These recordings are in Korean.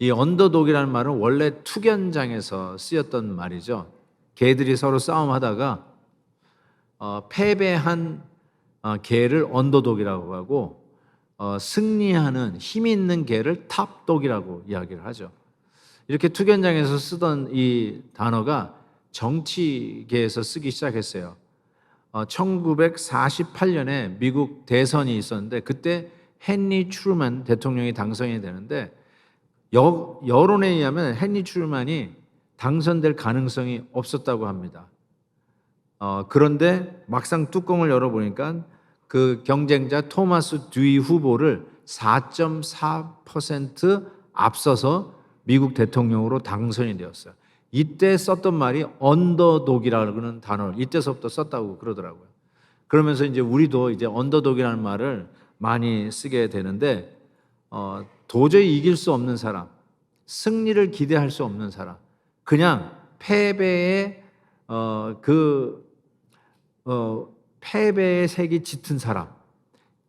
이 언더독이라는 말은 원래 투견장에서 쓰였던 말이죠. 개들이 서로 싸움하다가 패배한 개를 언더독이라고 하고 승리하는 힘 있는 개를 탑독이라고 이야기를 하죠. 이렇게 투견장에서 쓰던 이 단어가 정치계에서 쓰기 시작했어요. 1948년에 미국 대선이 있었는데 그때 헨리 트루먼 대통령이 당선이 되는데 여론에 의하면 헨리 트루먼이 당선될 가능성이 없었다고 합니다. 그런데 막상 뚜껑을 열어보니까 그 경쟁자 토마스 듀이 후보를 4.4% 앞서서 미국 대통령으로 당선이 되었어요. 이때 썼던 말이 언더독이라는 단어를 이때서부터 썼다고 그러더라고요. 그러면서 이제 우리도 이제 언더독이라는 말을 많이 쓰게 되는데 도저히 이길 수 없는 사람, 승리를 기대할 수 없는 사람, 그냥 패배의 패배의 색이 짙은 사람,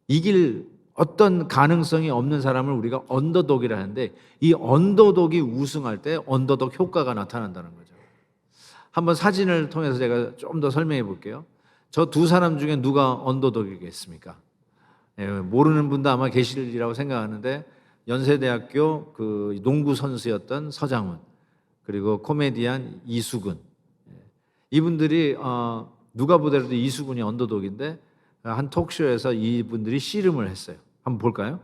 이길 어떤 가능성이 없는 사람을 우리가 언더독이라 하는데 이 언더독이 우승할 때 언더독 효과가 나타난다는 거죠. 한번 사진을 통해서 제가 좀 더 설명해 볼게요. 저 두 사람 중에 누가 언더독이겠습니까? 모르는 분도 아마 계시리라고 생각하는데 연세대학교 그 농구 선수였던 서장훈 그리고 코미디언 이수근, 이분들이 누가 보더라도 이수근이 언더독인데 한 톡쇼에서 이분들이 씨름을 했어요. 한번 볼까요?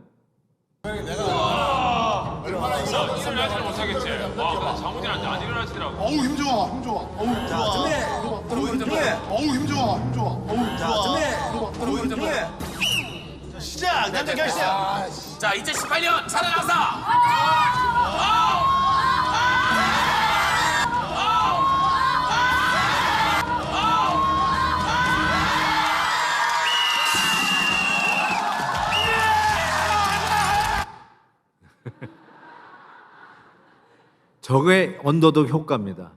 얼마나 이상하지 못하겠지. 장훈이랑 안 일어나시더라고. 어우 힘 좋아 힘 좋아. 어우 힘 좋아. 어우 힘 좋아. 어우 힘 좋아 힘 좋아. 어우 힘 좋아. 어우 힘 좋아. 시작 남자 결승. 자, 2018년 살아나서. 저게 언더독 효과입니다.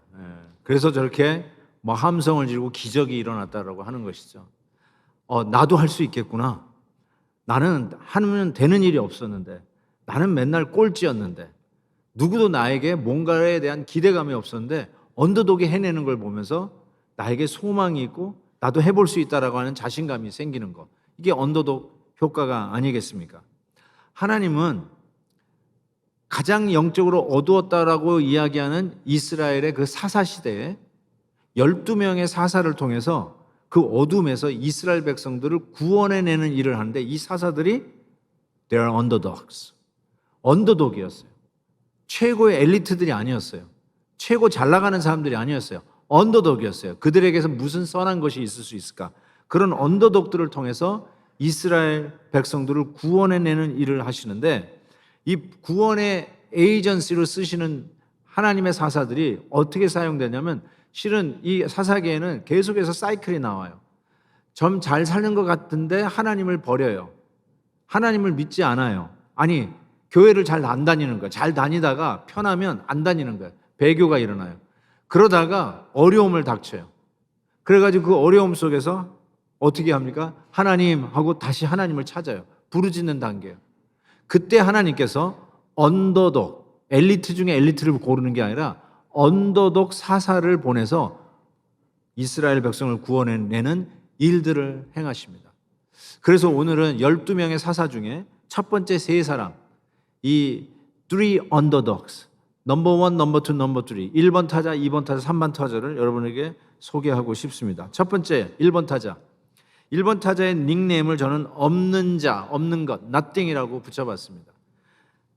그래서 저렇게 뭐 함성을 지르고 기적이 일어났다라고 하는 것이죠. 나도 할 수 있겠구나. 나는 하면 되는 일이 없었는데, 나는 맨날 꼴찌였는데, 누구도 나에게 뭔가에 대한 기대감이 없었는데 언더독이 해내는 걸 보면서 나에게 소망이 있고 나도 해볼 수 있다라고 하는 자신감이 생기는 것, 이게 언더독 효과가 아니겠습니까? 하나님은 가장 영적으로 어두웠다라고 이야기하는 이스라엘의 그 사사 시대에 12명의 사사를 통해서 그 어둠에서 이스라엘 백성들을 구원해내는 일을 하는데 이 사사들이 they are underdogs, 언더독이었어요. 최고의 엘리트들이 아니었어요. 최고 잘 나가는 사람들이 아니었어요. 언더독이었어요. 그들에게서 무슨 선한 것이 있을 수 있을까? 그런 언더독들을 통해서 이스라엘 백성들을 구원해내는 일을 하시는데 이 구원의 에이전시로 쓰시는 하나님의 사사들이 어떻게 사용되냐면 실은 이 사사계에는 계속해서 사이클이 나와요. 좀 잘 사는 것 같은데 하나님을 버려요. 하나님을 믿지 않아요. 아니, 교회를 잘 안 다니는 거예요. 잘 다니다가 편하면 안 다니는 거예요. 배교가 일어나요. 그러다가 어려움을 닥쳐요. 그래가지고 그 어려움 속에서 어떻게 합니까? 하나님 하고 다시 하나님을 찾아요. 부르짖는 단계예요. 그때 하나님께서 언더독, 엘리트 중에 엘리트를 고르는 게 아니라 언더독 사사를 보내서 이스라엘 백성을 구원해내는 일들을 행하십니다. 그래서 오늘은 12명의 사사 중에 첫 번째 세 사람, 이 three underdogs, 넘버 1, 넘버 2, 넘버 3, 1번 타자, 2번 타자, 3번 타자를 여러분에게 소개하고 싶습니다. 첫 번째 1번 타자. 1번 타자의 닉네임을 저는 없는 자, 없는 것, nothing이라고 붙여봤습니다.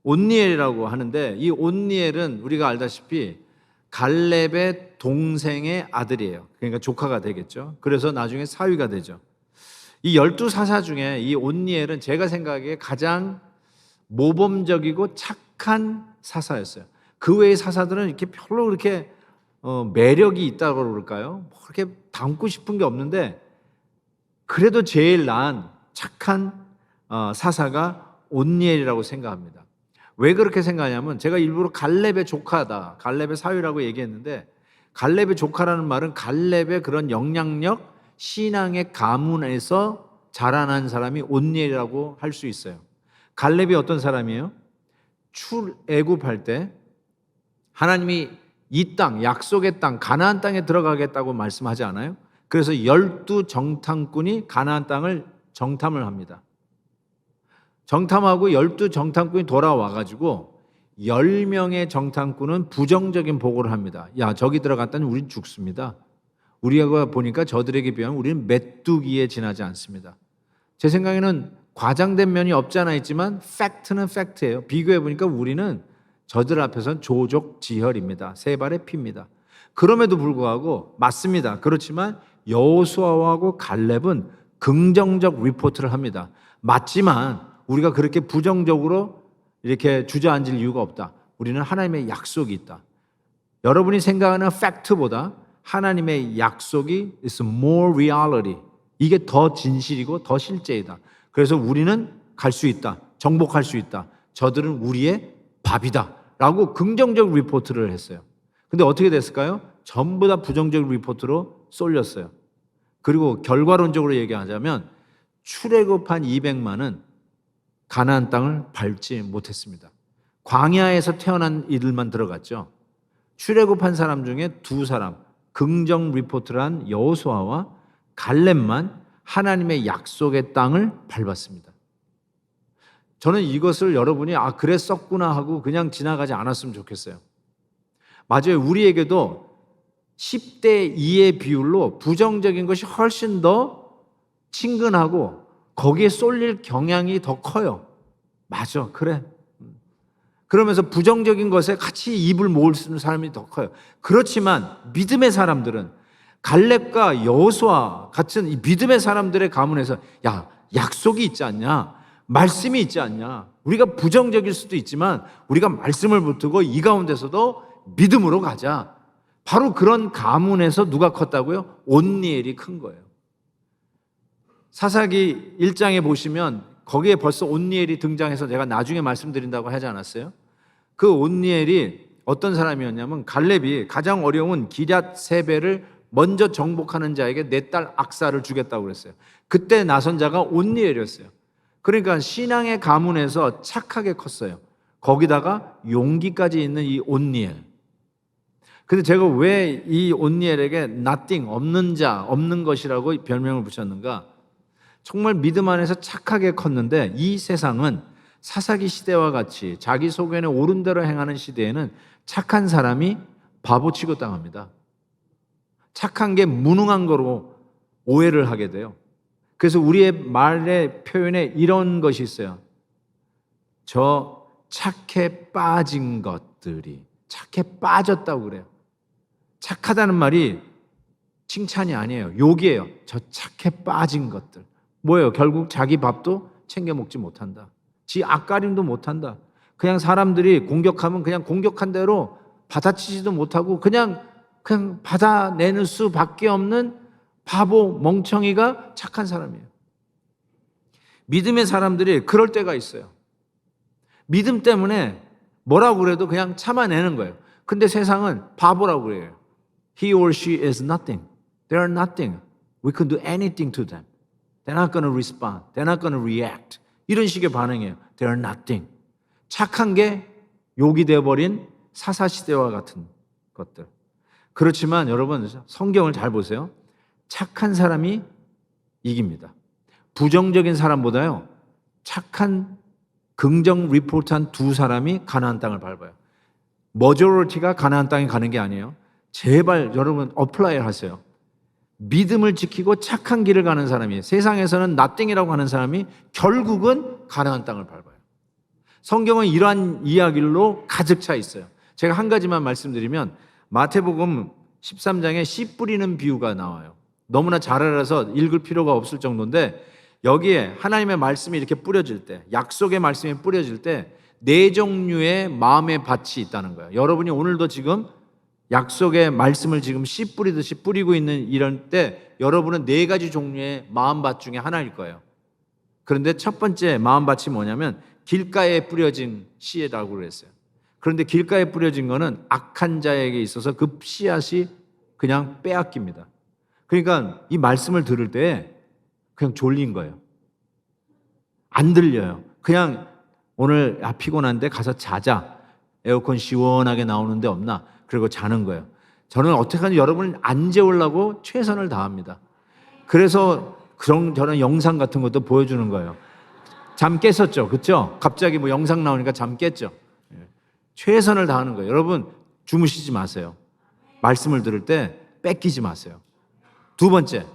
온니엘이라고 하는데 이 온니엘은 우리가 알다시피 갈렙의 동생의 아들이에요. 그러니까 조카가 되겠죠. 그래서 나중에 사위가 되죠. 이 12사사 중에 이 온니엘은 제가 생각하기에 가장 모범적이고 착한 사사였어요. 그 외의 사사들은 이렇게 별로 그렇게 매력이 있다고 그럴까요? 뭐 그렇게 닮고 싶은 게 없는데 그래도 제일 나은 착한 사사가 온니엘이라고 생각합니다. 왜 그렇게 생각하냐면 제가 일부러 갈렙의 조카다, 갈렙의 사위라고 얘기했는데 갈렙의 조카라는 말은 갈렙의 그런 영향력, 신앙의 가문에서 자라난 사람이 온니엘이라고 할 수 있어요. 갈렙이 어떤 사람이에요? 출애굽할 때 하나님이 이 땅, 약속의 땅, 가나안 땅에 들어가겠다고 말씀하지 않아요? 그래서 12 정탐꾼이 가나안 땅을 정탐을 합니다. 정탐하고 12 정탐꾼이 돌아와가지고 10명의 정탐꾼은 부정적인 보고를 합니다. 야, 저기 들어갔다니 우린 죽습니다. 우리가 보니까 저들에게 비하면 우리는 메뚜기에 지나지 않습니다. 제 생각에는 과장된 면이 없지 않아 있지만 팩트는 팩트예요. 비교해 보니까 우리는 저들 앞에서는 조족지혈입니다. 세 발의 피입니다. 그럼에도 불구하고 맞습니다. 그렇지만 여호수아하고 갈렙은 긍정적 리포트를 합니다. 맞지만 우리가 그렇게 부정적으로 이렇게 주저앉을 이유가 없다. 우리는 하나님의 약속이 있다. 여러분이 생각하는 팩트보다 하나님의 약속이 is more reality. 이게 더 진실이고 더 실제이다. 그래서 우리는 갈 수 있다. 정복할 수 있다. 저들은 우리의 밥이다. 라고 긍정적 리포트를 했어요. 근데 어떻게 됐을까요? 전부 다 부정적 리포트로 쏠렸어요. 그리고 결과론적으로 얘기하자면 출애굽한 200만은 가나안 땅을 밟지 못했습니다. 광야에서 태어난 이들만 들어갔죠. 출애굽한 사람 중에 2사람, 긍정 리포트를 한 여호수아와 갈렙만 하나님의 약속의 땅을 밟았습니다. 저는 이것을 여러분이 그랬었구나 하고 그냥 지나가지 않았으면 좋겠어요. 맞아요. 우리에게도 10대 2의 비율로 부정적인 것이 훨씬 더 친근하고 거기에 쏠릴 경향이 더 커요. 맞아, 그래. 그러면서 부정적인 것에 같이 입을 모을 수 있는 사람이 더 커요. 그렇지만 믿음의 사람들은 갈렙과 여호수아 같은 이 믿음의 사람들의 가문에서 야, 약속이 있지 않냐? 말씀이 있지 않냐? 우리가 부정적일 수도 있지만 우리가 말씀을 붙들고 이 가운데서도 믿음으로 가자. 바로 그런 가문에서 누가 컸다고요? 온니엘이 큰 거예요. 사사기 1장에 보시면 거기에 벌써 온니엘이 등장해서 제가 나중에 말씀드린다고 하지 않았어요? 그 온니엘이 어떤 사람이었냐면 갈렙이 가장 어려운 기럇 세배를 먼저 정복하는 자에게 내 딸 악사를 주겠다고 그랬어요. 그때 나선 자가 온니엘이었어요. 그러니까 신앙의 가문에서 착하게 컸어요. 거기다가 용기까지 있는 이 온니엘. 근데 제가 왜 이 온니엘에게 nothing, 없는 자, 없는 것이라고 별명을 붙였는가? 정말 믿음 안에서 착하게 컸는데 이 세상은 사사기 시대와 같이 자기 소견에 옳은 대로 행하는 시대에는 착한 사람이 바보 취급당합니다. 착한 게 무능한 거로 오해를 하게 돼요. 그래서 우리의 말의 표현에 이런 것이 있어요. 저 착해 빠진 것들이 착해 빠졌다고 그래요. 착하다는 말이 칭찬이 아니에요. 욕이에요. 저 착해 빠진 것들. 뭐예요? 결국 자기 밥도 챙겨 먹지 못한다. 지 앞가림도 못한다. 그냥 사람들이 공격하면 그냥 공격한 대로 받아치지도 못하고 그냥 받아내는 수밖에 없는 바보 멍청이가 착한 사람이에요. 믿음의 사람들이 그럴 때가 있어요. 믿음 때문에 뭐라고 그래도 그냥 참아내는 거예요. 근데 세상은 바보라고 그래요. He or she is nothing. They are nothing. We can do anything to them. They're not going to respond. They're not going to react. 이런 식의 반응이에요. They are nothing. 착한 게 욕이 되어버린 사사시대와 같은 것들. 그렇지만 여러분 성경을 잘 보세요. 착한 사람이 이깁니다. 부정적인 사람보다요. 착한 긍정 리포트한 2사람이 가나안 땅을 밟아요. 머저리티가 가나안 땅에 가는 게 아니에요. 제발 여러분 어플라이 하세요. 믿음을 지키고 착한 길을 가는 사람이 세상에서는 nothing이라고 하는 사람이 결국은 가나안 땅을 밟아요. 성경은 이러한 이야기로 가득 차 있어요. 제가 한 가지만 말씀드리면 마태복음 13장에 씨 뿌리는 비유가 나와요. 너무나 잘 알아서 읽을 필요가 없을 정도인데 여기에 하나님의 말씀이 이렇게 뿌려질 때, 약속의 말씀이 뿌려질 때 4종류의 마음의 밭이 있다는 거예요. 여러분이 오늘도 지금 약속의 말씀을 지금 씨 뿌리듯이 뿌리고 있는 이런 때 여러분은 4가지 종류의 마음밭 중에 하나일 거예요. 그런데 첫 번째 마음밭이 뭐냐면 길가에 뿌려진 씨라고 그랬어요. 그런데 길가에 뿌려진 거는 악한 자에게 있어서 그 씨앗이 그냥 빼앗깁니다. 그러니까 이 말씀을 들을 때 그냥 졸린 거예요. 안 들려요. 그냥 오늘 피곤한데 가서 자자. 에어컨 시원하게 나오는데 없나? 그리고 자는 거예요. 저는 어떻게든 여러분을 안 재우려고 최선을 다합니다. 그래서 저는 영상 같은 것도 보여주는 거예요. 잠 깼었죠, 그렇죠? 갑자기 뭐 영상 나오니까 잠 깼죠. 최선을 다하는 거예요. 여러분 주무시지 마세요. 말씀을 들을 때 뺏기지 마세요. 두 번째,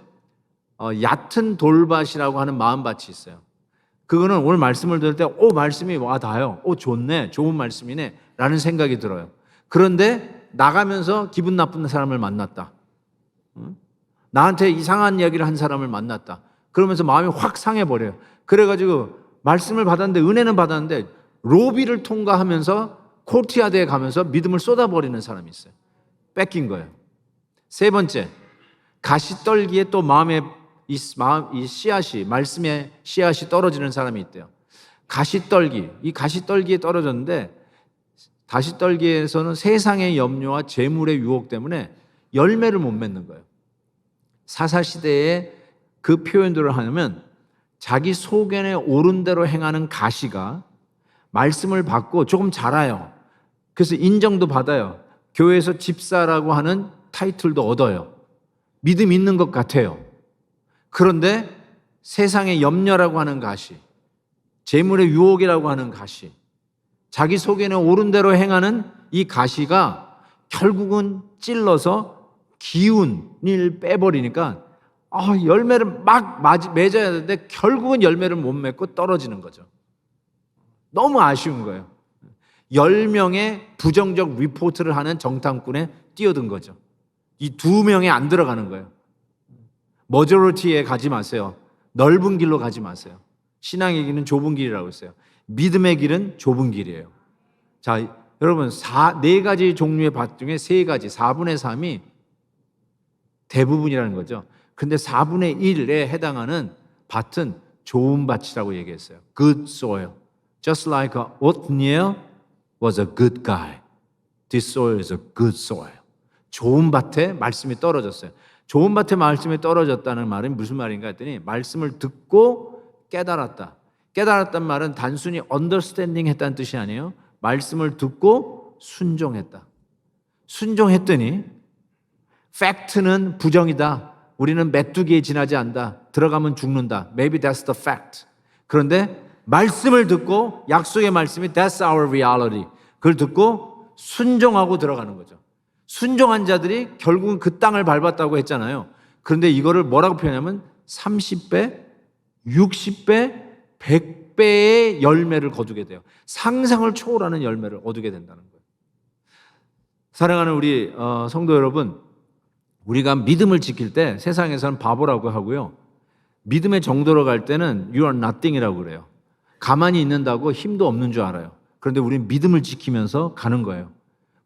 얕은 돌밭이라고 하는 마음밭이 있어요. 그거는 오늘 말씀을 들을 때 말씀이 와닿아요. 좋네, 좋은 말씀이네 라는 생각이 들어요. 그런데 나가면서 기분 나쁜 사람을 만났다. 나한테 이상한 이야기를 한 사람을 만났다. 그러면서 마음이 확 상해버려요. 그래가지고 말씀을 받았는데, 은혜는 받았는데 로비를 통과하면서 코르티아드에 가면서 믿음을 쏟아버리는 사람이 있어요. 뺏긴 거예요. 세 번째, 가시떨기에 또 마음에 이 씨앗이, 말씀의 씨앗이 떨어지는 사람이 있대요. 이 가시떨기에 떨어졌는데, 가시떨기에서는 세상의 염려와 재물의 유혹 때문에 열매를 못 맺는 거예요. 사사시대에 그 표현들을 하면 자기 소견에 옳은 대로 행하는 가시가 말씀을 받고 조금 자라요. 그래서 인정도 받아요. 교회에서 집사라고 하는 타이틀도 얻어요. 믿음 있는 것 같아요. 그런데 세상의 염려라고 하는 가시, 재물의 유혹이라고 하는 가시, 자기 속에는 옳은 대로 행하는 이 가시가 결국은 찔러서 기운을 빼버리니까 열매를 막 맺어야 되는데 결국은 열매를 못 맺고 떨어지는 거죠. 너무 아쉬운 거예요. 10명의 부정적 리포트를 하는 정탐꾼에 뛰어든 거죠. 이 2명에 안 들어가는 거예요. 머저리티에 가지 마세요. 넓은 길로 가지 마세요. 신앙의 길은 좁은 길이라고 했어요. 믿음의 길은 좁은 길이에요. 자, 여러분 4가지 종류의 밭 중에 3가지, 4분의 3이 대부분이라는 거죠. 근데 4분의 1에 해당하는 밭은 좋은 밭이라고 얘기했어요. Good soil. Just like Othniel was a good guy. This soil is a good soil. 좋은 밭에 말씀이 떨어졌어요. 좋은 밭에 말씀이 떨어졌다는 말은 무슨 말인가 했더니 말씀을 듣고 깨달았다. 깨달았단 말은 단순히 understanding 했다는 뜻이 아니에요. 말씀을 듣고 순종했다. 순종했더니 팩트는 부정이다. 우리는 메뚜기에 지나지 않는다. 들어가면 죽는다. Maybe that's the fact. 그런데 말씀을 듣고 약속의 말씀이 that's our reality. 그걸 듣고 순종하고 들어가는 거죠. 순종한 자들이 결국은 그 땅을 밟았다고 했잖아요. 그런데 이거를 뭐라고 표현하면 30배, 60배, 100배의 열매를 거두게 돼요. 상상을 초월하는 열매를 얻게 된다는 거예요. 사랑하는 우리 성도 여러분, 우리가 믿음을 지킬 때 세상에서는 바보라고 하고요. 믿음의 정도로 갈 때는 you are nothing이라고 그래요. 가만히 있는다고 힘도 없는 줄 알아요. 그런데 우리는 믿음을 지키면서 가는 거예요.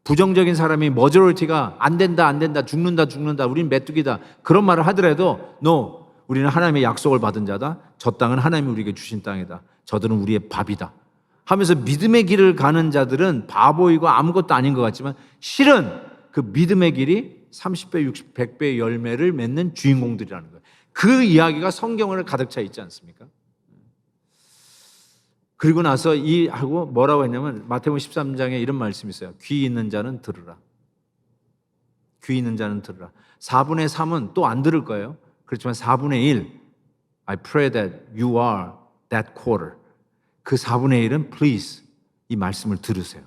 부정적인 사람이 머저리티가 안 된다, 죽는다, 우린 메뚜기다 그런 말을 하더라도 no, 우리는 하나님의 약속을 받은 자다. 저 땅은 하나님이 우리에게 주신 땅이다. 저들은 우리의 밥이다 하면서 믿음의 길을 가는 자들은 바보이고 아무것도 아닌 것 같지만 실은 그 믿음의 길이 30배, 60배, 100배의 열매를 맺는 주인공들이라는 거예요. 그 이야기가 성경을 가득 차 있지 않습니까? 그리고 나서 하고 뭐라고 했냐면 마태복음 13장에 이런 말씀이 있어요. 귀 있는 자는 들으라. 귀 있는 자는 들으라. 4분의 3은 또 안 들을 거예요. 그렇지만 4분의 1 I pray that you are that quarter. 그 4분의 1은 please 이 말씀을 들으세요.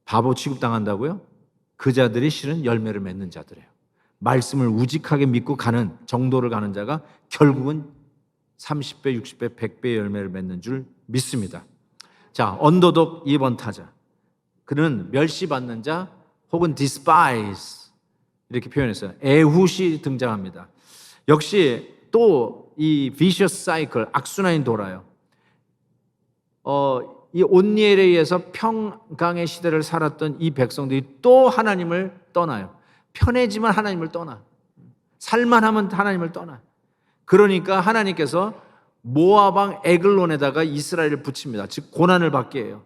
바보 취급당한다고요? 그 자들이 실은 열매를 맺는 자들이에요. 말씀을 우직하게 믿고 가는 정도를 가는 자가 결국은 30배, 60배, 100배의 열매를 맺는 줄 믿습니다. 자, 언더독 2번 타자. 그는 멸시받는 자 혹은 despise 이렇게 표현했어요. 애훗이 등장합니다. 역시 또 이 vicious cycle, 악순환이 돌아요. 이 온니엘에 의해서 평강의 시대를 살았던 이 백성들이 또 하나님을 떠나요. 편해지면 하나님을 떠나. 살만하면 하나님을 떠나. 그러니까 하나님께서 모압 왕 에글론에다가 이스라엘을 붙입니다. 즉 고난을 받게 해요.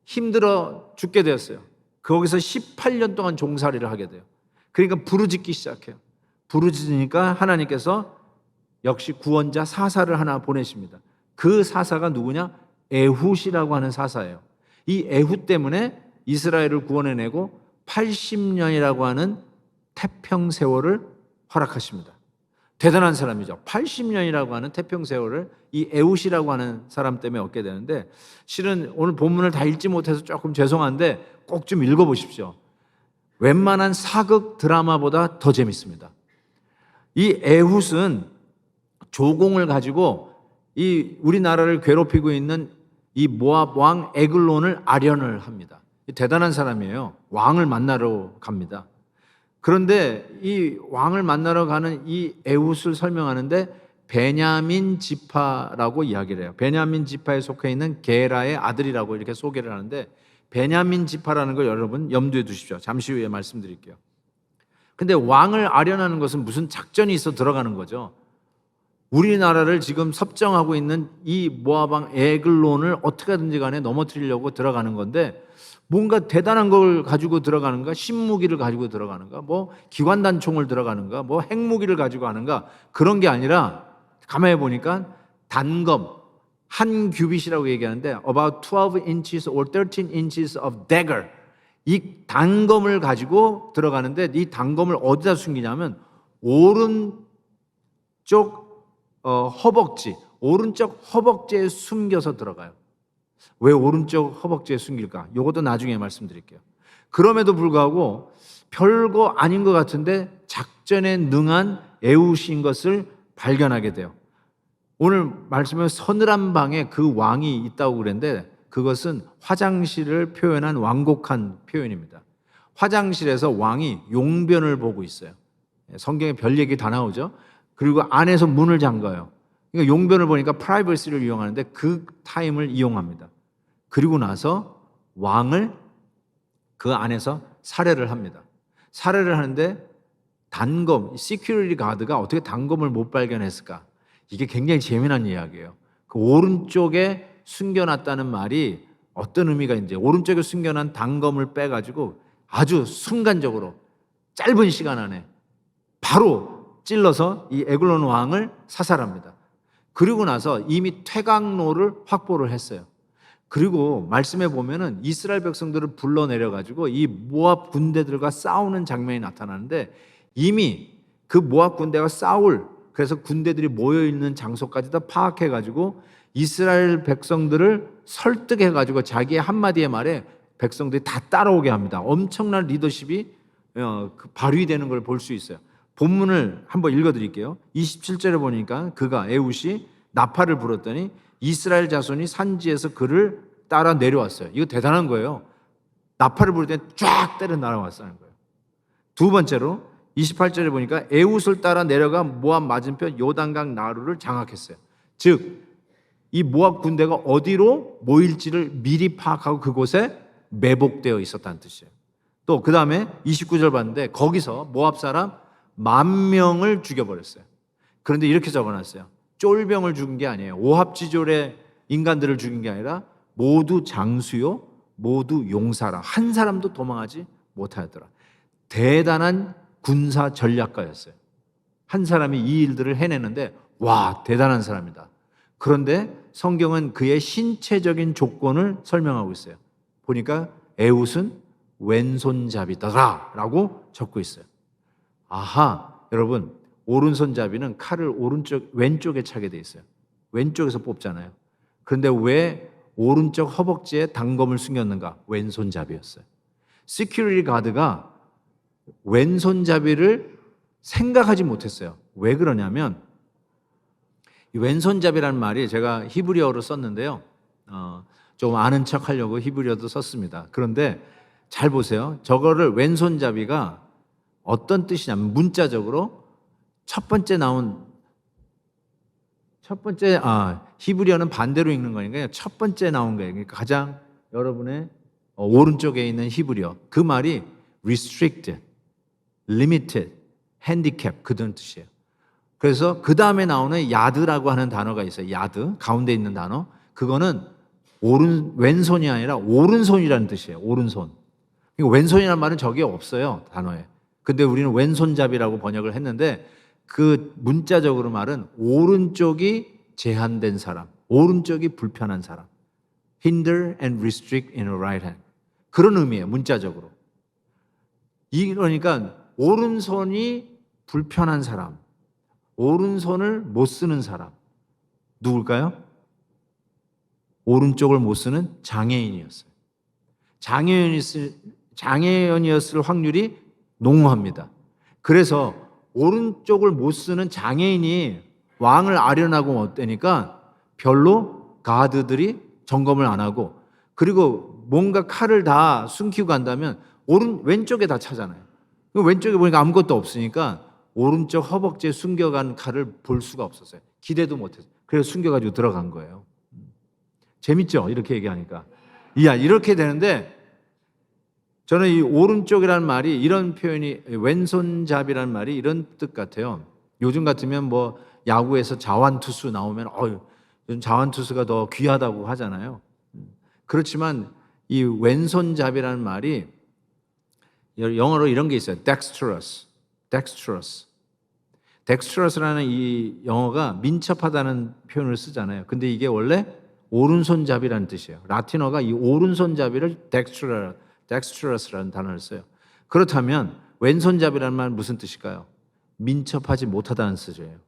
힘들어 죽게 되었어요. 거기서 18년 동안 종살이를 하게 돼요. 그러니까 부르짖기 시작해요. 부르짖으니까 하나님께서 역시 구원자 사사를 하나 보내십니다. 그 사사가 누구냐? 에훗이라고 하는 사사예요. 이 에훗 때문에 이스라엘을 구원해내고 80년이라고 하는 태평 세월을 허락하십니다. 대단한 사람이죠. 80년이라고 하는 태평 세월을 이 에훗이라고 하는 사람 때문에 얻게 되는데, 실은 오늘 본문을 다 읽지 못해서 조금 죄송한데 꼭 좀 읽어보십시오. 웬만한 사극 드라마보다 더 재밌습니다. 이 에훗은 조공을 가지고 이 우리나라를 괴롭히고 있는 이 모압 왕 에글론을 아련을 합니다. 대단한 사람이에요. 왕을 만나러 갑니다. 그런데 이 왕을 만나러 가는 이 에훗을 설명하는데 베냐민 지파라고 이야기를 해요. 베냐민 지파에 속해 있는 게라의 아들이라고 이렇게 소개를 하는데, 베냐민 지파라는 걸 여러분 염두에 두십시오. 잠시 후에 말씀드릴게요. 근데 왕을 아련하는 것은 무슨 작전이 있어 들어가는 거죠. 우리나라를 지금 섭정하고 있는 이 모압 왕 에글론을 어떻게든지 간에 넘어뜨리려고 들어가는 건데, 뭔가 대단한 걸 가지고 들어가는가, 신무기를 가지고 들어가는가, 뭐 기관단총을 들어가는가, 뭐 핵무기를 가지고 하는가, 그런 게 아니라 가만히 보니까 단검, 한 규빗이라고 얘기하는데 about 12 inches or 13 inches of dagger, 이 단검을 가지고 들어가는데, 이 단검을 어디다 숨기냐면 오른쪽 허벅지, 오른쪽 허벅지에 숨겨서 들어가요. 왜 오른쪽 허벅지에 숨길까? 이것도 나중에 말씀드릴게요. 그럼에도 불구하고 별거 아닌 것 같은데 작전에 능한 에훗인 것을 발견하게 돼요. 오늘 말씀에 서늘한 방에 그 왕이 있다고 그랬는데, 그것은 화장실을 표현한 완곡한 표현입니다. 화장실에서 왕이 용변을 보고 있어요. 성경에 별 얘기 다 나오죠. 그리고 안에서 문을 잠가요. 그러니까 용변을 보니까 프라이버시를 이용하는데 그 타임을 이용합니다. 그리고 나서 왕을 그 안에서 살해를 합니다. 살해를 하는데 단검, 시큐리티 가드가 어떻게 단검을 못 발견했을까? 이게 굉장히 재미난 이야기예요. 그 오른쪽에 숨겨놨다는 말이 어떤 의미가 있는지, 오른쪽에 숨겨놓은 단검을 빼가지고 아주 순간적으로 짧은 시간 안에 바로 찔러서 이 에글론 왕을 사살합니다. 그리고 나서 이미 퇴각로를 확보를 했어요. 그리고 말씀해 보면은 이스라엘 백성들을 불러내려가지고 이 모압 군대들과 싸우는 장면이 나타나는데, 이미 그 모압 군대가 그래서 군대들이 모여있는 장소까지 다 파악해가지고 이스라엘 백성들을 설득해가지고 자기의 한마디의 말에 백성들이 다 따라오게 합니다. 엄청난 리더십이 발휘되는 걸 볼 수 있어요. 본문을 한번 읽어드릴게요. 27절에 보니까 그가 에훗이 나팔을 불었더니 이스라엘 자손이 산지에서 그를 따라 내려왔어요. 이거 대단한 거예요. 나팔을 부를 때 쫙 때려 날아왔다는 거예요. 두 번째로 28절에 보니까 에훗을 따라 내려가 모압 맞은편 요단강 나루를 장악했어요. 즉 이 모압 군대가 어디로 모일지를 미리 파악하고 그곳에 매복되어 있었다는 뜻이에요. 또 그 다음에 29절 봤는데 거기서 모압 사람 10,000명을 죽여버렸어요. 그런데 이렇게 적어놨어요. 쫄병을 죽인 게 아니에요. 오합지졸의 인간들을 죽인 게 아니라 모두 장수요, 모두 용사라. 한 사람도 도망하지 못하였더라. 대단한 군사 전략가였어요. 한 사람이 이 일들을 해내는데 와, 대단한 사람이다. 그런데 성경은 그의 신체적인 조건을 설명하고 있어요. 보니까 에훗은 왼손잡이더라 라고 적고 있어요. 아하, 여러분, 오른손잡이는 칼을 왼쪽에 차게 돼 있어요. 왼쪽에서 뽑잖아요. 그런데 왜 오른쪽 허벅지에 단검을 숨겼는가? 왼손잡이였어요. 시큐리티 가드가 왼손잡이를 생각하지 못했어요. 왜 그러냐면 이 왼손잡이라는 말이 제가 히브리어로 썼는데요. 좀 아는 척 하려고 히브리어도 썼습니다. 그런데 잘 보세요. 저거를 왼손잡이가 어떤 뜻이냐면 문자적으로 첫 번째 히브리어는 반대로 읽는 거니까 첫 번째 나온 거예요. 그러니까 가장 여러분의 오른쪽에 있는 히브리어. 그 말이 restricted, limited, handicap 그런 뜻이에요. 그래서 그 다음에 나오는 야드라고 하는 단어가 있어요. 야드, 가운데 있는 단어. 그거는 왼손이 아니라 오른손이라는 뜻이에요. 오른손. 왼손이라는 말은 저게 없어요. 단어에. 근데 우리는 왼손잡이라고 번역을 했는데 그 문자적으로 말은 오른쪽이 제한된 사람, 오른쪽이 불편한 사람. hinder and restrict in a right hand. 그런 의미예요, 문자적으로. 그러니까 오른손이 불편한 사람, 오른손을 못 쓰는 사람 누굴까요? 오른쪽을 못 쓰는 장애인이었어요. 장애인이었을 확률이 농후합니다. 그래서 오른쪽을 못 쓰는 장애인이 왕을 아련하고 어때니까 별로 가드들이 점검을 안 하고, 그리고 뭔가 칼을 다 숨기고 간다면 왼쪽에 다 차잖아요. 왼쪽에 보니까 아무것도 없으니까 오른쪽 허벅지에 숨겨간 칼을 볼 수가 없었어요. 기대도 못했어요. 그래서 숨겨가지고 들어간 거예요. 재밌죠? 이렇게 얘기하니까. 이렇게 되는데, 저는 이 오른쪽이라는 말이, 이런 표현이, 왼손잡이라는 말이 이런 뜻 같아요. 요즘 같으면 뭐 야구에서 자완투수 나오면 요즘 자완투수가 더 귀하다고 하잖아요. 그렇지만 이 왼손잡이라는 말이 영어로 이런 게 있어요. dexterous라는 이 영어가 민첩하다는 표현을 쓰잖아요. 근데 이게 원래 오른손잡이라는 뜻이에요. 라틴어가 이 오른손잡이를 dexterous라는 단어를 써요. 그렇다면 왼손잡이라는 말은 무슨 뜻일까요? 민첩하지 못하다는 뜻이에요.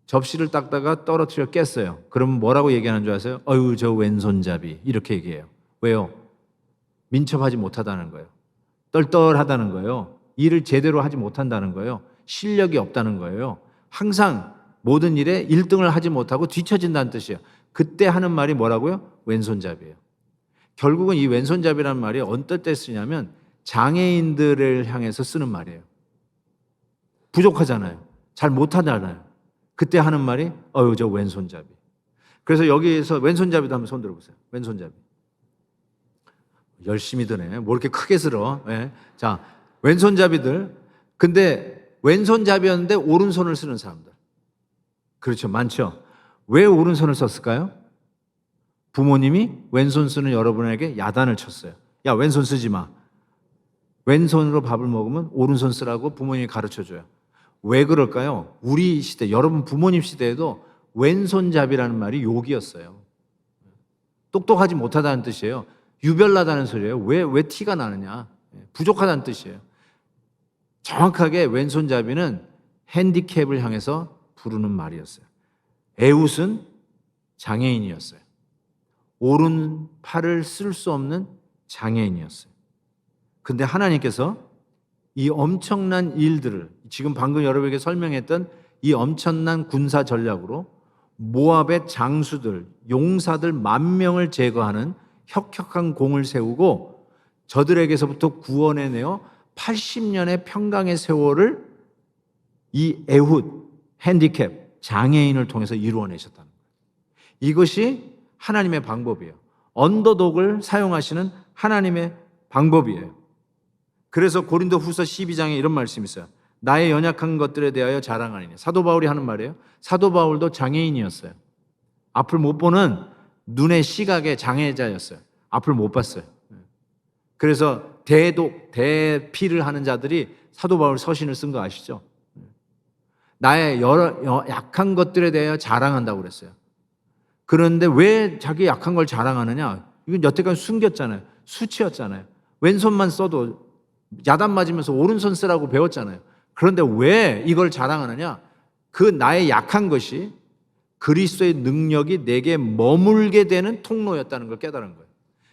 접시를 닦다가 떨어뜨려 깼어요. 그러면 뭐라고 얘기하는 줄 아세요? 어유, 저 왼손잡이. 이렇게 얘기해요. 왜요? 민첩하지 못하다는 거예요. 떨떨하다는 거예요. 일을 제대로 하지 못한다는 거예요. 실력이 없다는 거예요. 항상 모든 일에 1등을 하지 못하고 뒤처진다는 뜻이에요. 그때 하는 말이 뭐라고요? 왼손잡이에요. 결국은 이 왼손잡이라는 말이 어떨 때 쓰냐면 장애인들을 향해서 쓰는 말이에요. 부족하잖아요. 잘 못하잖아요. 그때 하는 말이 어유, 저 왼손잡이. 그래서 여기에서 왼손잡이도 한번 손 들어보세요. 왼손잡이. 열심히 드네. 뭐 이렇게 크게 들어. 네. 자, 왼손잡이들. 근데 왼손잡이였는데 오른손을 쓰는 사람들. 그렇죠. 많죠. 왜 오른손을 썼을까요? 부모님이 왼손 쓰는 여러분에게 야단을 쳤어요. 야, 왼손 쓰지 마. 왼손으로 밥을 먹으면 오른손 쓰라고 부모님이 가르쳐줘요. 왜 그럴까요? 우리 시대, 여러분 부모님 시대에도 왼손잡이라는 말이 욕이었어요. 똑똑하지 못하다는 뜻이에요. 유별나다는 소리예요. 왜 티가 나느냐? 부족하다는 뜻이에요. 정확하게 왼손잡이는 핸디캡을 향해서 부르는 말이었어요. 에웃은 장애인이었어요. 오른팔을 쓸 수 없는 장애인이었어요. 근데 하나님께서 이 엄청난 일들을, 지금 방금 여러분에게 설명했던 이 엄청난 군사 전략으로 모압의 장수들, 용사들 10,000명을 제거하는 혁혁한 공을 세우고 저들에게서부터 구원해내어 80년의 평강의 세월을 이 에훗, 핸디캡, 장애인을 통해서 이루어내셨다는 거예요. 이것이 하나님의 방법이에요. 언더독을 사용하시는 하나님의 방법이에요. 그래서 고린도 후서 12장에 이런 말씀이 있어요. 나의 연약한 것들에 대하여 자랑하리니. 사도 바울이 하는 말이에요. 사도 바울도 장애인이었어요. 앞을 못 보는 눈의 시각의 장애자였어요. 앞을 못 봤어요. 그래서 대피를 하는 자들이 사도 바울 서신을 쓴 거 아시죠? 나의 여러 약한 것들에 대하여 자랑한다고 그랬어요. 그런데 왜 자기 약한 걸 자랑하느냐? 이건 여태까지 숨겼잖아요. 수치였잖아요. 왼손만 써도 야단 맞으면서 오른손 쓰라고 배웠잖아요. 그런데 왜 이걸 자랑하느냐? 그 나의 약한 것이 그리스도의 능력이 내게 머물게 되는 통로였다는 걸 깨달은 거예요.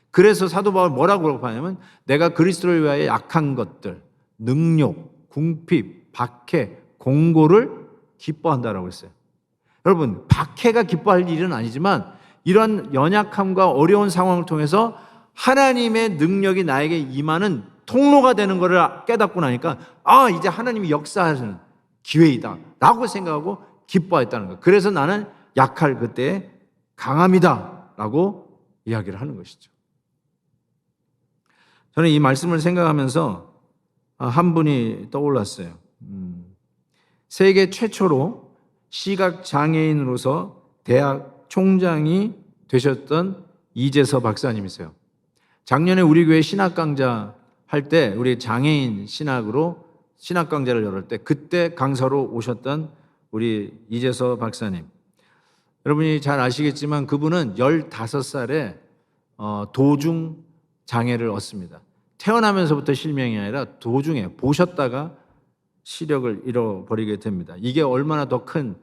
그래서 사도 바울 뭐라고 하냐면 내가 그리스도를 위하여 약한 것들, 능욕, 궁핍, 박해, 공고를 기뻐한다라고 했어요. 여러분, 박해가 기뻐할 일은 아니지만 이런 연약함과 어려운 상황을 통해서 하나님의 능력이 나에게 임하는 통로가 되는 것을 깨닫고 나니까 이제 하나님이 역사하시는 기회이다 라고 생각하고 기뻐했다는 거예요. 그래서 나는 약할 그때에 강함이다 라고 이야기를 하는 것이죠. 저는 이 말씀을 생각하면서 한 분이 떠올랐어요. 세계 최초로 시각장애인으로서 대학 총장이 되셨던 이재서 박사님이세요. 작년에 우리 교회 신학 강좌 할 때 우리 장애인 신학으로 신학 강좌를 열을 때 그때 강사로 오셨던 우리 이재서 박사님. 여러분이 잘 아시겠지만 그분은 15살에 도중 장애를 얻습니다. 태어나면서부터 실명이 아니라 도중에 보셨다가 시력을 잃어버리게 됩니다. 이게 얼마나 더 큰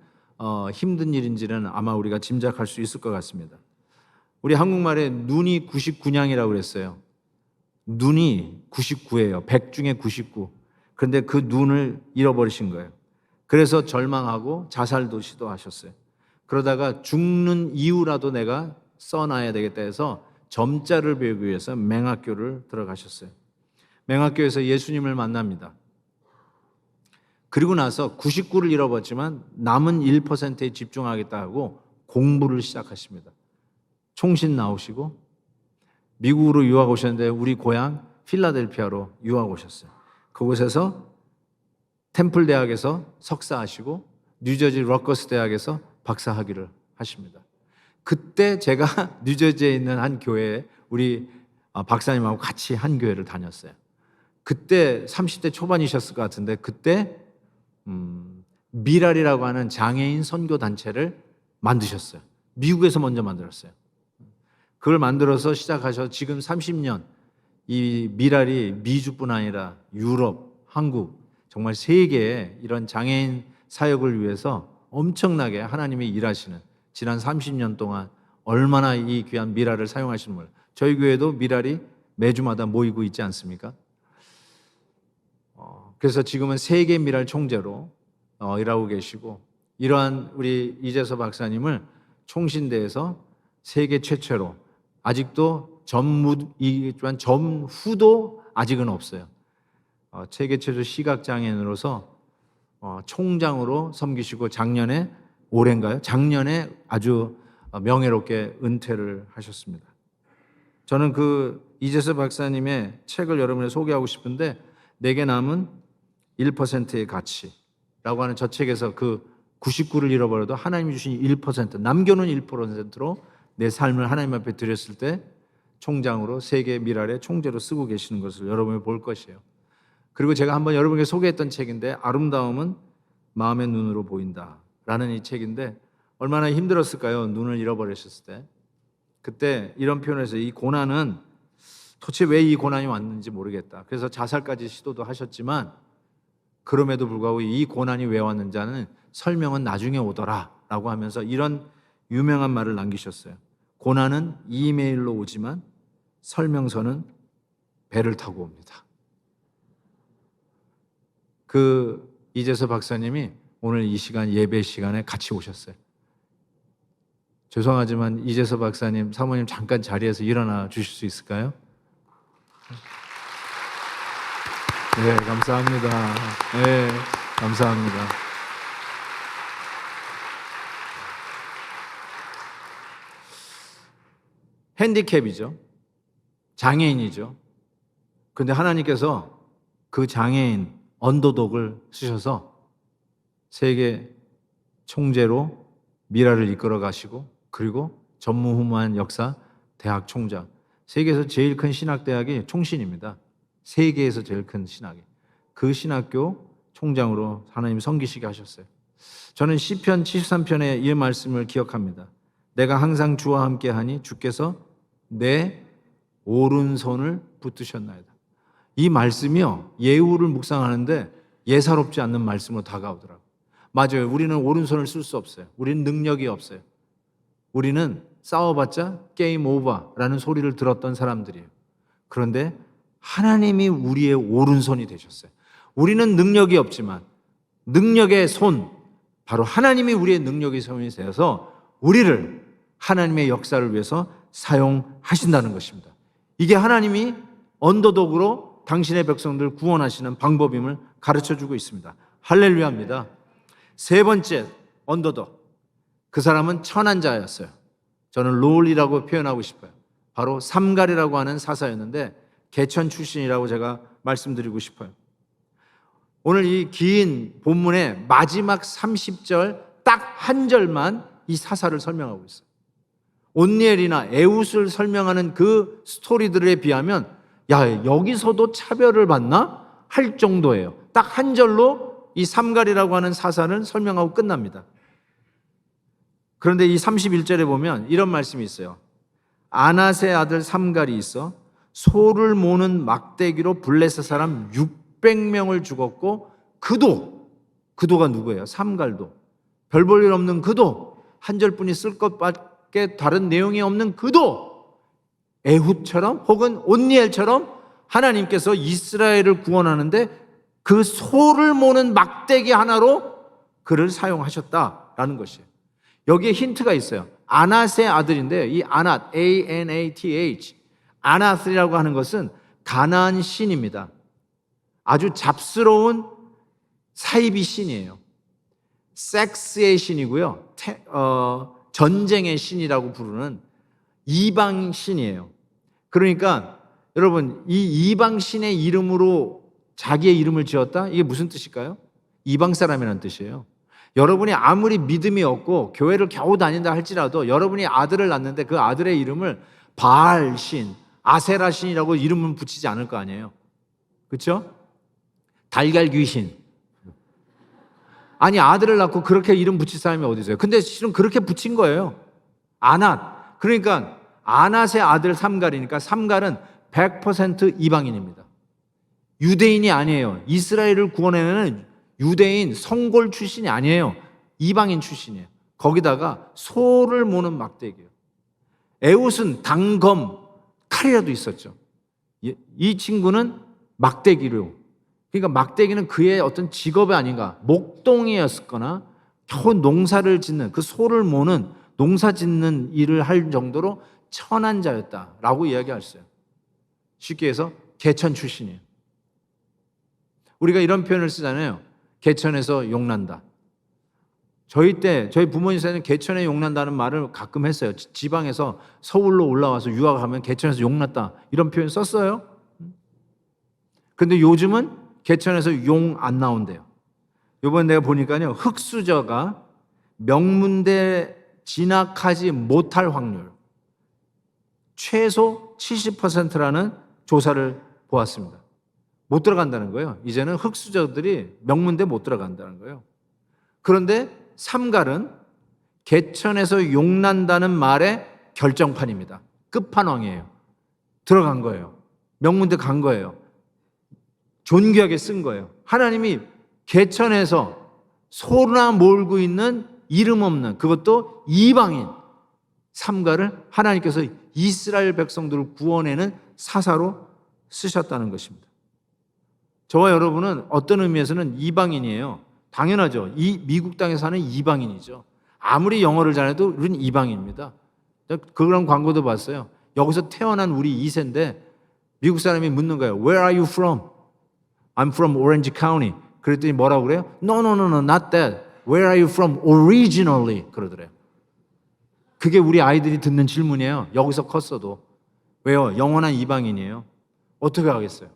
힘든 일인지는 아마 우리가 짐작할 수 있을 것 같습니다. 우리 한국말에 눈이 99냥이라고 그랬어요. 눈이 99예요. 100 중에 99. 그런데 그 눈을 잃어버리신 거예요. 그래서 절망하고 자살도 시도하셨어요. 그러다가 죽는 이유라도 내가 써놔야 되겠다 해서 점자를 배우기 위해서 맹학교를 들어가셨어요. 맹학교에서 예수님을 만납니다. 그리고 나서 99를 잃어버렸지만 남은 1%에 집중하겠다 하고 공부를 시작하십니다. 총신 나오시고 미국으로 유학 오셨는데 우리 고향 필라델피아로 유학 오셨어요. 그곳에서 템플 대학에서 석사하시고 뉴저지 러커스 대학에서 박사학위를 하십니다. 그때 제가 뉴저지에 있는 한 교회에 우리 박사님하고 같이 한 교회를 다녔어요. 그때 30대 초반이셨을 것 같은데 그때 미랄이라고 하는 장애인 선교 단체를 만드셨어요. 미국에서 먼저 만들었어요. 그걸 만들어서 시작하셔서 지금 30년 이 미랄이 미주뿐 아니라 유럽, 한국 정말 세계에 이런 장애인 사역을 위해서 엄청나게 하나님이 일하시는 지난 30년 동안 얼마나 이 귀한 미랄을 사용하시는 걸 저희 교회도 미랄이 매주마다 모이고 있지 않습니까? 그래서 지금은 세계 미랄 총재로 일하고 계시고 이러한 우리 이재서 박사님을 총신대에서 세계 최초로 아직도 전무이지만 전후도 아직은 없어요. 세계 최초 시각장애인으로서 총장으로 섬기시고 작년에 아주 명예롭게 은퇴를 하셨습니다. 저는 그 이재서 박사님의 책을 여러분에 소개하고 싶은데 내게 남은 1%의 가치라고 하는 저 책에서 그 99를 잃어버려도 하나님이 주신 1% 남겨놓은 1%로 내 삶을 하나님 앞에 드렸을 때 총장으로 세계 미랄의 총재로 쓰고 계시는 것을 여러분이 볼 것이에요. 그리고 제가 한번 여러분에게 소개했던 책인데 아름다움은 마음의 눈으로 보인다라는 이 책인데 얼마나 힘들었을까요? 눈을 잃어버리셨을 때. 그때 이런 표현을 해서 이 고난은 도대체 왜 이 고난이 왔는지 모르겠다. 그래서 자살까지 시도도 하셨지만 그럼에도 불구하고 이 고난이 왜 왔는지는 설명은 나중에 오더라라고 하면서 이런 유명한 말을 남기셨어요. 고난은 이메일로 오지만 설명서는 배를 타고 옵니다. 그 이재서 박사님이 오늘 이 시간 예배 시간에 같이 오셨어요. 죄송하지만 이재서 박사님, 사모님 잠깐 자리에서 일어나 주실 수 있을까요? 네, 감사합니다. 네, 감사합니다. 핸디캡이죠. 장애인이죠. 그런데 하나님께서 그 장애인 언더독을 쓰셔서 세계 총재로 미라를 이끌어 가시고 그리고 전무후무한 역사 대학 총장. 세계에서 제일 큰 신학대학이 총신입니다. 세계에서 제일 큰 신학이. 그 신학교 총장으로 하나님 섬기시게 하셨어요. 저는 시편 73편의 이 말씀을 기억합니다. 내가 항상 주와 함께하니 주께서 내 오른손을 붙드셨나이다. 이 말씀이요, 예후를 묵상하는데 예사롭지 않는 말씀으로 다가오더라고요. 맞아요. 우리는 오른손을 쓸 수 없어요. 우리는 능력이 없어요. 우리는 싸워봤자 게임 오버라는 소리를 들었던 사람들이에요. 그런데 하나님이 우리의 오른손이 되셨어요. 우리는 능력이 없지만 능력의 손, 바로 하나님이 우리의 능력의 손이 되어서 우리를 하나님의 역사를 위해서 사용하신다는 것입니다. 이게 하나님이 언더독으로 당신의 백성들을 구원하시는 방법임을 가르쳐주고 있습니다. 할렐루야입니다. 세 번째 언더독, 그 사람은 천한 자였어요. 저는 롤이라고 표현하고 싶어요. 바로 삼갈이라고 하는 사사였는데 개천 출신이라고 제가 말씀드리고 싶어요. 오늘 이 긴 본문의 마지막 30절 딱 한 절만 이 사사를 설명하고 있어요. 온니엘이나 에웃을 설명하는 그 스토리들에 비하면 야, 여기서도 차별을 받나? 할 정도예요. 딱 한 절로 이 삼갈이라고 하는 사사를 설명하고 끝납니다. 그런데 이 31절에 보면 이런 말씀이 있어요. 아낫의 아들 삼갈이 있어 소를 모는 막대기로 블레셋 사람 600명을 죽었고 그도가 누구예요? 삼갈도. 별 볼 일 없는 그도, 한 절뿐이 쓸 것밖에 다른 내용이 없는 그도, 에훗처럼 혹은 온니엘처럼 하나님께서 이스라엘을 구원하는데 그 소를 모는 막대기 하나로 그를 사용하셨다라는 것이에요. 여기에 힌트가 있어요. 아낫의 아들인데요. 이 아낫, A-N-A-T-H, 아낫이라고 하는 것은 가나안 신입니다. 아주 잡스러운 사이비 신이에요. 섹스의 신이고요. 전쟁의 신이라고 부르는 이방 신이에요. 그러니까 여러분, 이 이방 신의 이름으로 자기의 이름을 지었다? 이게 무슨 뜻일까요? 이방 사람이라는 뜻이에요. 여러분이 아무리 믿음이 없고 교회를 겨우 다닌다 할지라도 여러분이 아들을 낳는데 그 아들의 이름을 바알 신, 아세라 신이라고 이름을 붙이지 않을 거 아니에요. 그렇죠? 달걀 귀신. 아니, 아들을 낳고 그렇게 이름 붙일 사람이 어디 있어요? 근데 실은 그렇게 붙인 거예요. 아낫. 그러니까 아낫의 아들 삼갈이니까 삼갈은 100% 이방인입니다. 유대인이 아니에요. 이스라엘을 구원해내는 유대인 성골 출신이 아니에요. 이방인 출신이에요. 거기다가 소를 모는 막대기예요. 에훗은 당검, 칼이라도 있었죠. 이 친구는 막대기로. 그러니까 막대기는 그의 어떤 직업이 아닌가. 목동이었거나 겨우 농사를 짓는, 그 소를 모는 농사 짓는 일을 할 정도로 천한 자였다라고 이야기할 수 있어요. 쉽게 해서 개천 출신이에요. 우리가 이런 표현을 쓰잖아요. 개천에서 용난다. 저희 부모님 세대는 개천에 용난다는 말을 가끔 했어요. 지방에서 서울로 올라와서 유학하면 개천에서 용났다. 이런 표현 썼어요. 근데 요즘은 개천에서 용 안 나온대요. 이번에 내가 보니까요. 흙수저가 명문대 진학하지 못할 확률 최소 70%라는 조사를 보았습니다. 못 들어간다는 거예요. 이제는 흙수저들이 명문대 못 들어간다는 거예요. 그런데 삼갈은 개천에서 용난다는 말의 결정판입니다. 끝판왕이에요. 들어간 거예요. 명문대 간 거예요. 존귀하게 쓴 거예요. 하나님이 개천에서 소나 몰고 있는 이름 없는, 그것도 이방인 삼갈을 하나님께서 이스라엘 백성들을 구원해는 사사로 쓰셨다는 것입니다. 저와 여러분은 어떤 의미에서는 이방인이에요. 당연하죠. 이 미국 땅에 사는 이방인이죠. 아무리 영어를 잘해도 우리는 이방인입니다. 그런 광고도 봤어요. 여기서 태어난 우리 2세인데 미국 사람이 묻는 거예요. Where are you from? I'm from Orange County. 그랬더니 뭐라고 그래요? No, not that. Where are you from originally? 그러더래요. 그게 우리 아이들이 듣는 질문이에요. 여기서 컸어도. 왜요? 영원한 이방인이에요. 어떻게 하겠어요?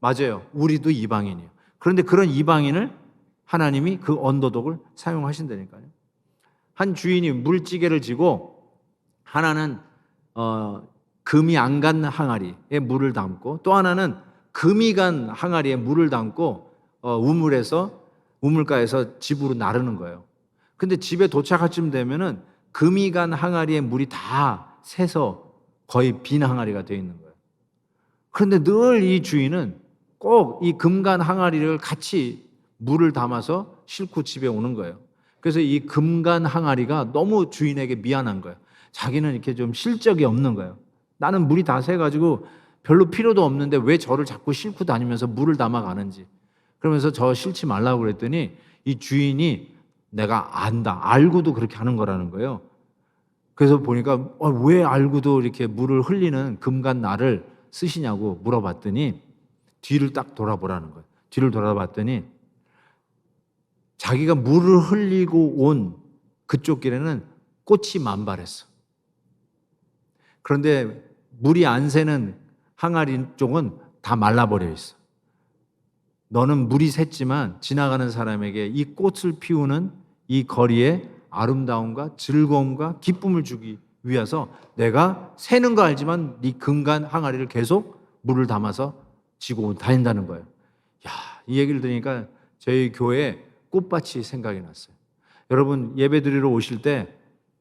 맞아요. 우리도 이방인이에요. 그런데 그런 이방인을 하나님이 그 언더독을 사용하신다니까요. 한 주인이 물찌개를 지고 하나는 금이 안 간 항아리에 물을 담고 또 하나는 금이 간 항아리에 물을 담고 우물가에서 집으로 나르는 거예요. 근데 집에 도착할 쯤 되면은 금이 간 항아리에 물이 다 새서 거의 빈 항아리가 되어 있는 거예요. 그런데 늘 이 주인은 꼭 이 금간 항아리를 같이 물을 담아서 싣고 집에 오는 거예요. 그래서 이 금간 항아리가 너무 주인에게 미안한 거예요. 자기는 이렇게 좀 실적이 없는 거예요. 나는 물이 다 새가지고 별로 필요도 없는데 왜 저를 자꾸 싣고 다니면서 물을 담아가는지. 그러면서 저 싣지 말라고 그랬더니 이 주인이 내가 안다. 알고도 그렇게 하는 거라는 거예요. 그래서 보니까 왜 알고도 이렇게 물을 흘리는 금간 나를 쓰시냐고 물어봤더니 뒤를 딱 돌아보라는 거예요. 뒤를 돌아봤더니 자기가 물을 흘리고 온 그쪽 길에는 꽃이 만발했어. 그런데 물이 안 새는 항아리 쪽은 다 말라버려 있어. 너는 물이 샜지만 지나가는 사람에게 이 꽃을 피우는 이 거리에 아름다움과 즐거움과 기쁨을 주기 위해서 내가 새는 거 알지만 네 금간 항아리를 계속 물을 담아서 지고 다닌다는 거예요. 야, 이 얘기를 들으니까 저희 교회에 꽃밭이 생각이 났어요. 여러분 예배 드리러 오실 때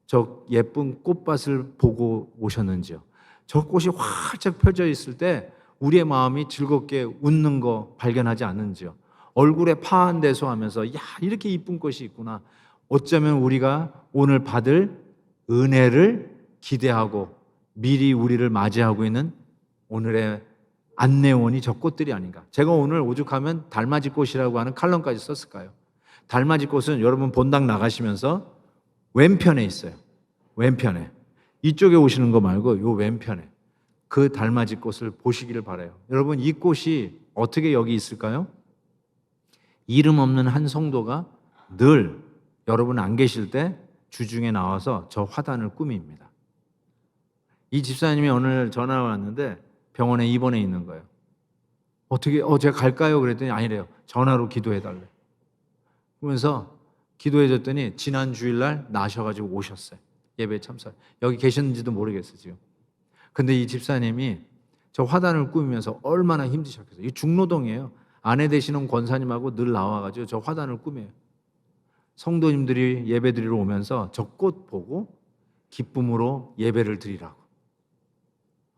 저 예쁜 꽃밭을 보고 오셨는지요? 저 꽃이 활짝 펴져 있을 때 우리의 마음이 즐겁게 웃는 거 발견하지 않는지요? 얼굴에 파한대소하면서 야, 이렇게 이쁜 꽃이 있구나. 어쩌면 우리가 오늘 받을 은혜를 기대하고 미리 우리를 맞이하고 있는 오늘의 안내원이 저 꽃들이 아닌가. 제가 오늘 오죽하면 달맞이 꽃이라고 하는 칼럼까지 썼을까요? 달맞이 꽃은 여러분 본당 나가시면서 왼편에 있어요. 왼편에. 이쪽에 오시는 거 말고 요 왼편에 그 달맞이 꽃을 보시기를 바라요. 여러분 이 꽃이 어떻게 여기 있을까요? 이름 없는 한 성도가 늘 여러분 안 계실 때 주중에 나와서 저 화단을 꾸밉니다. 이 집사님이 오늘 전화가 왔는데 병원에 입원해 있는 거예요. 어떻게 제가 갈까요? 그랬더니 아니래요. 전화로 기도해 달래. 그러면서 기도해 줬더니 지난 주일날 나셔가지고 오셨어요. 예배 참석. 여기 계셨는지도 모르겠어요 지금. 근데 이 집사님이 저 화단을 꾸미면서 얼마나 힘드셨겠어요. 이 중로동이에요. 아내 되시는 권사님하고 늘 나와가지고 저 화단을 꾸며요. 성도님들이 예배 드리러 오면서 저 꽃 보고 기쁨으로 예배를 드리라고.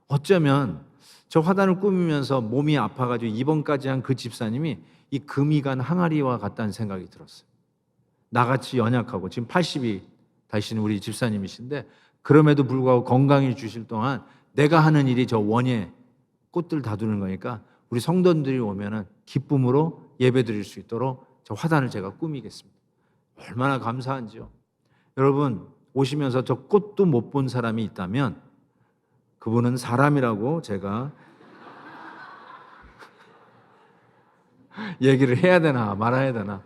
어쩌면 저 화단을 꾸미면서 몸이 아파가지고 입원까지 한 그 집사님이 이 금이 간 항아리와 같다는 생각이 들었어요. 나같이 연약하고 지금 80이 다신 우리 집사님이신데 그럼에도 불구하고 건강을 주실 동안 내가 하는 일이 저 원예 꽃들 다두는 거니까 우리 성도들이 오면은 기쁨으로 예배 드릴 수 있도록 저 화단을 제가 꾸미겠습니다. 얼마나 감사한지요. 여러분 오시면서 저 꽃도 못 본 사람이 있다면 그분은 사람이라고 제가 얘기를 해야 되나 말아야 되나.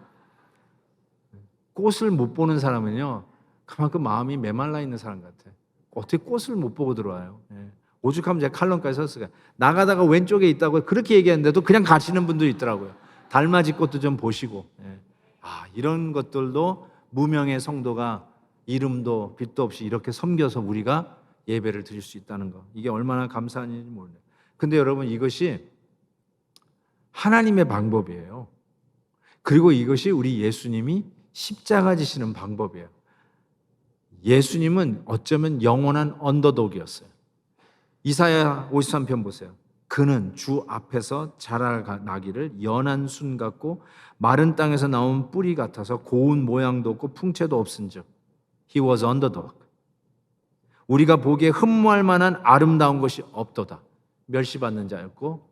꽃을 못 보는 사람은요 그만큼 마음이 메말라 있는 사람 같아. 어떻게 꽃을 못 보고 들어와요. 오죽하면 제가 칼럼까지 썼어요. 나가다가 왼쪽에 있다고 그렇게 얘기했는데도 그냥 가시는 분도 있더라고요. 달맞이 꽃도 좀 보시고. 이런 것들도 무명의 성도가 이름도 빛도 없이 이렇게 섬겨서 우리가 예배를 드릴 수 있다는 거. 이게 얼마나 감사한 일인지 모르네요. 근데 여러분 이것이 하나님의 방법이에요. 그리고 이것이 우리 예수님이 십자가 지시는 방법이에요. 예수님은 어쩌면 영원한 언더독이었어요. 이사야 53편 보세요. 그는 주 앞에서 자라나기를 연한 순 같고 마른 땅에서 나온 뿌리 같아서 고운 모양도 없고 풍채도 없은즉 He was underdog. 우리가 보기에 흠모할 만한 아름다운 것이 없도다. 멸시받는 자였고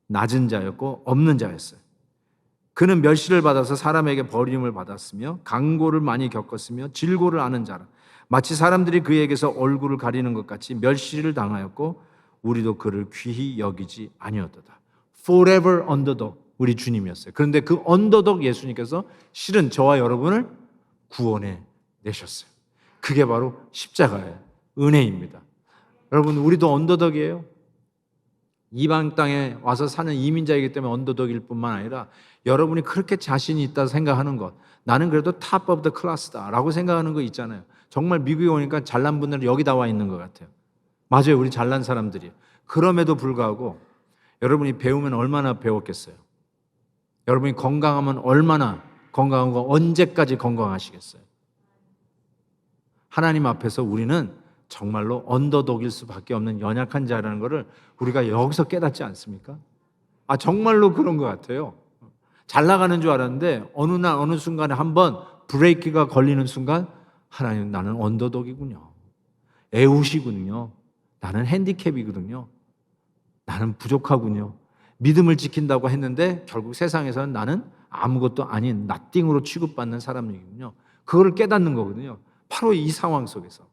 낮은 자였고 없는 자였어요. 그는 멸시를 받아서 사람에게 버림을 받았으며 강고를 많이 겪었으며 질고를 아는 자라. 마치 사람들이 그에게서 얼굴을 가리는 것 같이 멸시를 당하였고 우리도 그를 귀히 여기지 아니었도다. Forever underdog 우리 주님이었어요. 그런데 그 언더독 예수님께서 실은 저와 여러분을 구원해 내셨어요. 그게 바로 십자가예요. 은혜입니다. 여러분 우리도 언더독이에요. 이방 땅에 와서 사는 이민자이기 때문에 언더독일 뿐만 아니라 여러분이 그렇게 자신이 있다 생각하는 것, 나는 그래도 top of the class다 라고 생각하는 거 있잖아요. 정말 미국에 오니까 잘난 분들은 여기 다 와 있는 것 같아요. 맞아요. 우리 잘난 사람들이. 그럼에도 불구하고 여러분이 배우면 얼마나 배웠겠어요. 여러분이 건강하면 얼마나 건강하고 언제까지 건강하시겠어요. 하나님 앞에서 우리는 정말로 언더독일 수밖에 없는 연약한 자라는 것을 우리가 여기서 깨닫지 않습니까? 정말로 그런 것 같아요. 잘 나가는 줄 알았는데 어느 날 어느 순간에 한번 브레이크가 걸리는 순간 하나님 나는 언더독이군요. 애웃이군요. 나는 핸디캡이거든요. 나는 부족하군요. 믿음을 지킨다고 했는데 결국 세상에서는 나는 아무것도 아닌 나띵으로 취급받는 사람이군요. 그거를 깨닫는 거거든요. 바로 이 상황 속에서.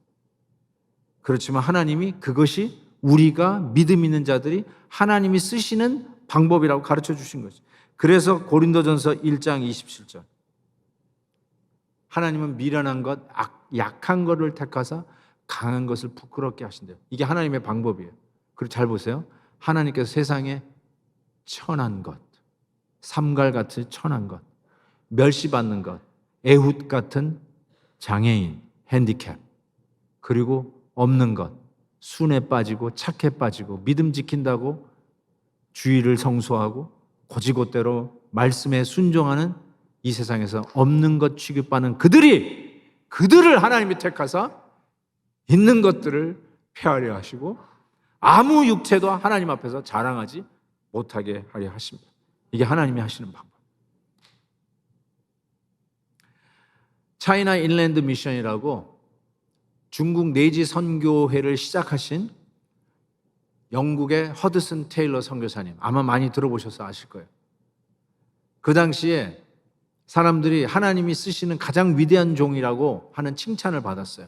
그렇지만 하나님이 그것이 우리가 믿음 있는 자들이 하나님이 쓰시는 방법이라고 가르쳐 주신 거죠. 그래서 고린도전서 1장 27절 하나님은 미련한 것, 약한 것을 택하사 강한 것을 부끄럽게 하신대요. 이게 하나님의 방법이에요. 그리고 잘 보세요. 하나님께서 세상에 천한 것, 삼갈같이 천한 것, 멸시받는 것, 애훗 같은 장애인, 핸디캡, 그리고 없는 것, 순에 빠지고 착해 빠지고 믿음 지킨다고 주의를 성수하고 고지고대로 말씀에 순종하는 이 세상에서 없는 것 취급받는 그들을 하나님이 택하사 있는 것들을 폐하려 하시고 아무 육체도 하나님 앞에서 자랑하지 못하게 하려 하십니다. 이게 하나님이 하시는 방법. 차이나 인랜드 미션이라고 중국 내지 선교회를 시작하신 영국의 허드슨 테일러 선교사님, 아마 많이 들어보셔서 아실 거예요. 그 당시에 사람들이 하나님이 쓰시는 가장 위대한 종이라고 하는 칭찬을 받았어요.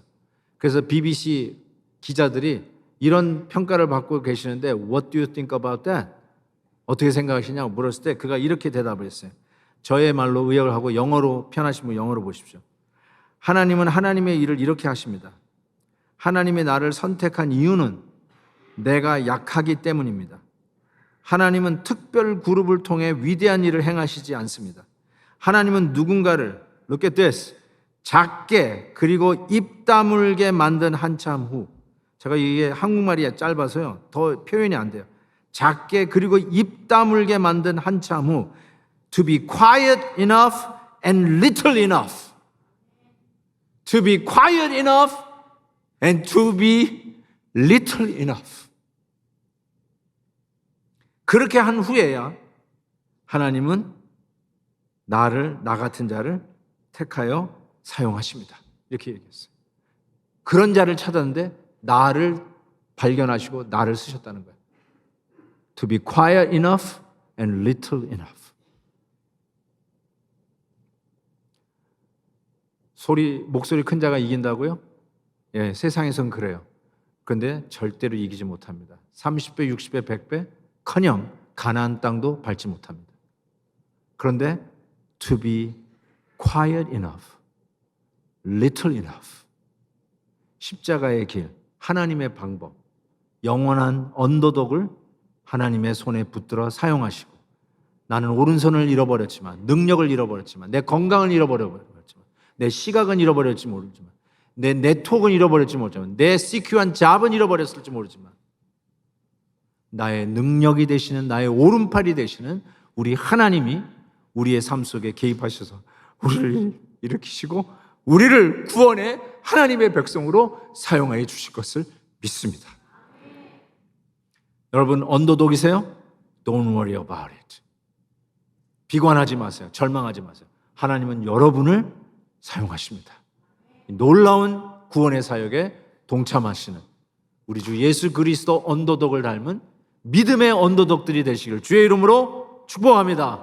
그래서 BBC 기자들이 이런 평가를 받고 계시는데 What do you think about that? 어떻게 생각하시냐고 물었을 때 그가 이렇게 대답을 했어요. 저의 말로 의역을 하고 영어로 편하신 분 영어로 보십시오. 하나님은 하나님의 일을 이렇게 하십니다. 하나님이 나를 선택한 이유는 내가 약하기 때문입니다. 하나님은 특별 그룹을 통해 위대한 일을 행하시지 않습니다. 하나님은 누군가를 Look at this. 작게 그리고 입 다물게 만든 한참 후, 제가 이게 한국말이 짧아서요 더 표현이 안 돼요. 작게 그리고 입 다물게 만든 한참 후 To be quiet enough and little enough. To be quiet enough and to be little enough. 그렇게 한 후에야 하나님은 나 같은 자를 택하여 사용하십니다. 이렇게 얘기했어요. 그런 자를 찾았는데 나를 발견하시고 나를 쓰셨다는 거예요. To be quiet enough and little enough. 목소리 큰 자가 이긴다고요? 예, 세상에선 그래요. 그런데 절대로 이기지 못합니다. 30배, 60배, 100배 커녕 가나안 땅도 밟지 못합니다. 그런데 to be quiet enough, little enough. 십자가의 길, 하나님의 방법, 영원한 언더독을 하나님의 손에 붙들어 사용하시고 나는 오른손을 잃어버렸지만, 능력을 잃어버렸지만, 내 건강을 잃어버렸지만, 내 시각은 잃어버렸지 모르지만, 내 네트워크는 잃어버렸지 모르지만, 내 시큐한 잡은 잃어버렸을지 모르지만 나의 능력이 되시는, 나의 오른팔이 되시는 우리 하나님이 우리의 삶 속에 개입하셔서 우리를 일으키시고 우리를 구원의 하나님의 백성으로 사용하여 주실 것을 믿습니다. 여러분 언더독이세요? Don't worry about it. 비관하지 마세요. 절망하지 마세요. 하나님은 여러분을 사용하십니다. 놀라운 구원의 사역에 동참하시는 우리 주 예수 그리스도 언더독을 닮은 믿음의 언더독들이 되시길 주의 이름으로 축복합니다.